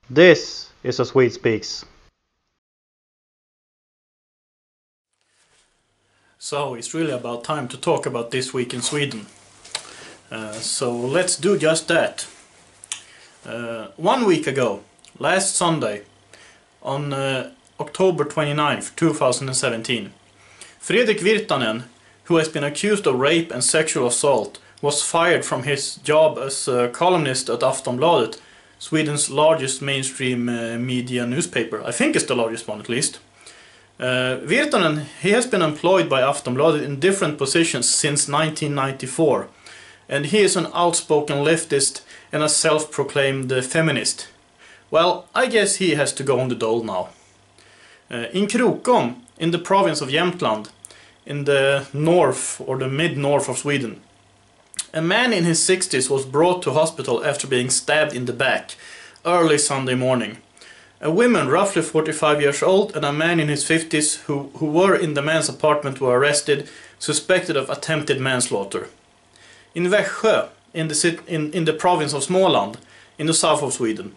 This is a Swede Speaks. So it's really about time to talk about this week in Sweden. So let's do just that. 1 week ago, last Sunday, on October 29th, 2017, Fredrik Virtanen, who has been accused of rape and sexual assault, was fired from his job as a columnist at Aftonbladet, Sweden's largest mainstream media newspaper. I think it's the largest one at least. Virtanen, he has been employed by Aftonbladet in different positions since 1994, and he is an outspoken leftist and a self-proclaimed feminist. Well, I guess he has to go on the dole now. In Krokom, in the province of Jämtland, in the north or the mid-north of Sweden, a man in his 60s was brought to hospital after being stabbed in the back early Sunday morning. A woman roughly 45 years old and a man in his 50s who were in the man's apartment were arrested, suspected of attempted manslaughter. In Växjö, in the province of Småland, in the south of Sweden,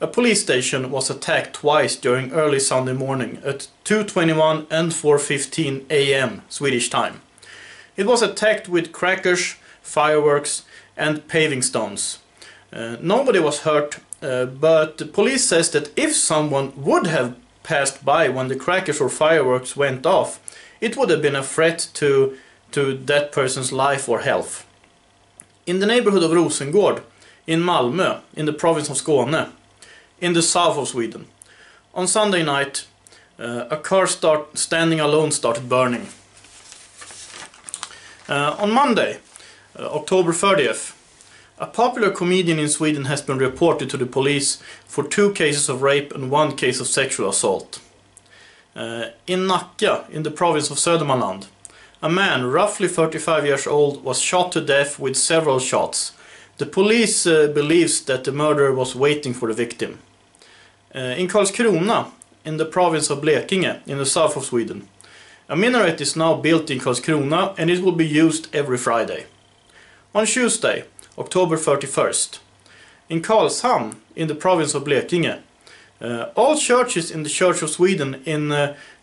a police station was attacked twice during early Sunday morning at 2:21 and 4:15 AM Swedish time. It was attacked with crackers, fireworks and paving stones. Nobody was hurt, but the police says that if someone would have passed by when the crackers or fireworks went off, it would have been a threat to that person's life or health. In the neighborhood of Rosengård, in Malmö, in the province of Skåne, in the south of Sweden, on Sunday night, a car standing alone started burning. On Monday, October 30th, a popular comedian in Sweden has been reported to the police for 2 cases of rape and 1 case of sexual assault. In Nacka, in the province of Södermanland, a man, roughly 35 years old, was shot to death with several shots. The police believes that the murderer was waiting for the victim. In Karlskrona, in the province of Blekinge, in the south of Sweden, a minaret is now built in Karlskrona and it will be used every Friday. On Tuesday, October 31st, in Karlshamn, in the province of Blekinge, all churches in the Church of Sweden in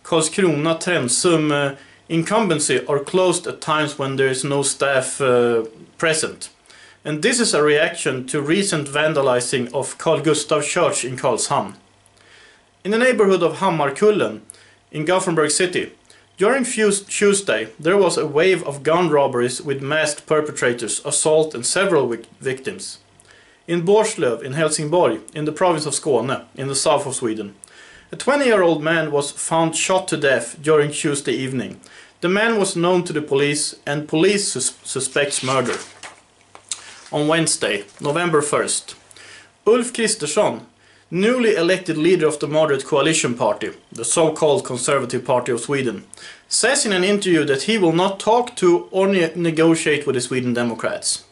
Karlskrona Trensum incumbency are closed at times when there is no staff present. And this is a reaction to recent vandalizing of Carl Gustav Church in Karlshamn. In the neighborhood of Hammarkullen, in Gothenburg City, during Tuesday there was a wave of gun robberies with masked perpetrators, assault and several victims. In Borslöv, in Helsingborg, in the province of Skåne, in the south of Sweden, a 20-year-old man was found shot to death during Tuesday evening. The man was known to the police and police suspects murder. On Wednesday, November 1st, Ulf Kristersson, newly elected leader of the Moderate Coalition Party, the so-called Conservative Party of Sweden, says in an interview that he will not talk to or negotiate with the Sweden Democrats.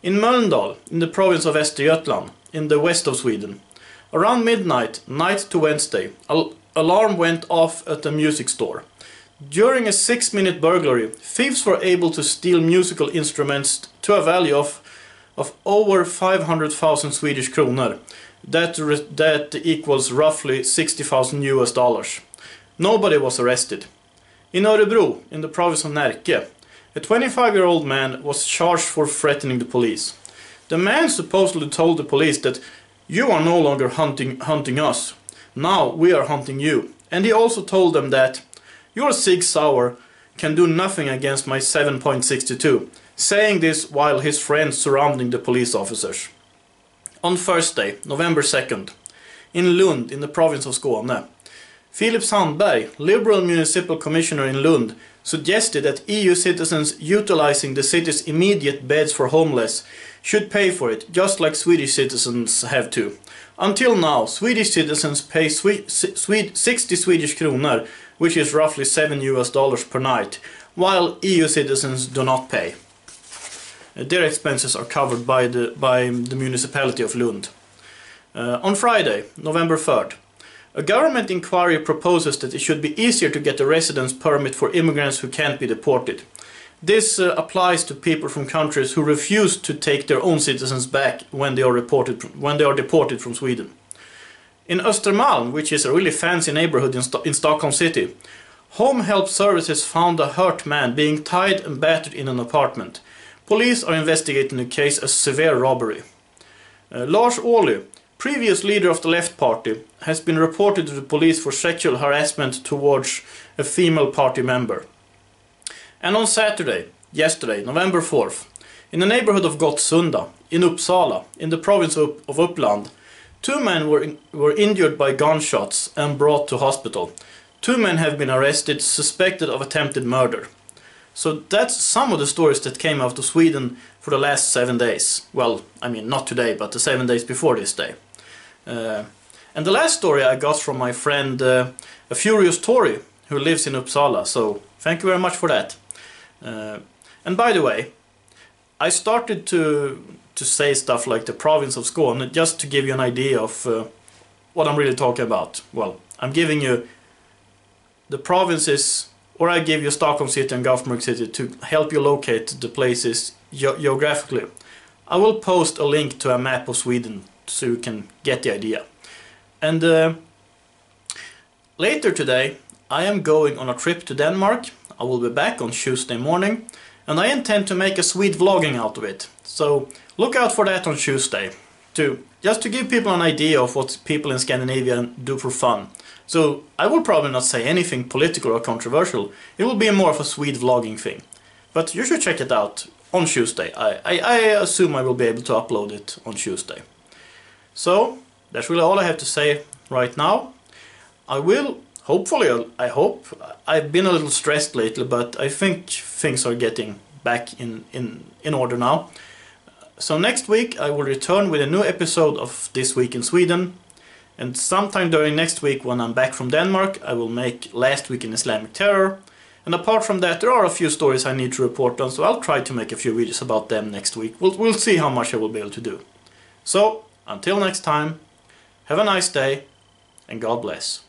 In Mölndal, in the province of Östergötland, in the west of Sweden, around midnight, night to Wednesday, alarm went off at a music store. During a 6-minute burglary, thieves were able to steal musical instruments to a value of over 500,000 Swedish kronor. That equals roughly $60,000. Nobody was arrested. In Örebro, in the province of Närke, a 25-year-old man was charged for threatening the police. The man supposedly told the police that "You are no longer hunting us. Now we are hunting you." And he also told them that "Your Sig Sauer can do nothing against my 7.62, saying this while his friends surrounding the police officers. On Thursday, November 2nd, in Lund, in the province of Skåne, Philip Sandberg, Liberal Municipal Commissioner in Lund, suggested that EU citizens utilizing the city's immediate beds for homeless should pay for it, just like Swedish citizens have to. Until now, Swedish citizens pay 60 Swedish kronor, which is roughly $7 per night, while EU citizens do not pay. Their expenses are covered by the municipality of Lund. On Friday, November 3rd, a government inquiry proposes that it should be easier to get a residence permit for immigrants who can't be deported. This applies to people from countries who refuse to take their own citizens back when they are deported from Sweden. In Östermalm, which is a really fancy neighborhood in Stockholm City, Home Help Services found a hurt man being tied and battered in an apartment. Police are investigating the case as severe robbery. Lars Ohly, previous leader of the Left Party, has been reported to the police for sexual harassment towards a female party member. And on Saturday, yesterday, November 4th, in the neighborhood of Gottsunda, in Uppsala, in the province of Uppland, 2 men were injured by gunshots and brought to hospital. 2 men have been arrested, suspected of attempted murder. So that's some of the stories that came out of Sweden for the last 7 days. Well, I mean not today, but the 7 days before this day. And the last story I got from my friend, a Furious Tory, who lives in Uppsala, so thank you very much for that. And by the way, I started to say stuff like the province of Skåne just to give you an idea of what I'm really talking about. Well, I'm giving you the provinces, or I give you Stockholm City and Gothenburg City to help you locate the places geographically. I will post a link to a map of Sweden so you can get the idea. And later today I am going on a trip to Denmark. I will be back on Tuesday morning, and I intend to make a Swede vlogging out of it. So look out for that on Tuesday, just to give people an idea of what people in Scandinavia do for fun. So I will probably not say anything political or controversial. It will be more of a Swede vlogging thing. But you should check it out on Tuesday. I assume I will be able to upload it on Tuesday. So that's really all I have to say right now. I hope, I've been a little stressed lately, but I think things are getting back in order now. So next week I will return with a new episode of This Week in Sweden. And sometime during next week, when I'm back from Denmark, I will make Last Week in Islamic Terror. And apart from that, there are a few stories I need to report on, so I'll try to make a few videos about them next week. We'll see how much I will be able to do. So, until next time, have a nice day, and God bless.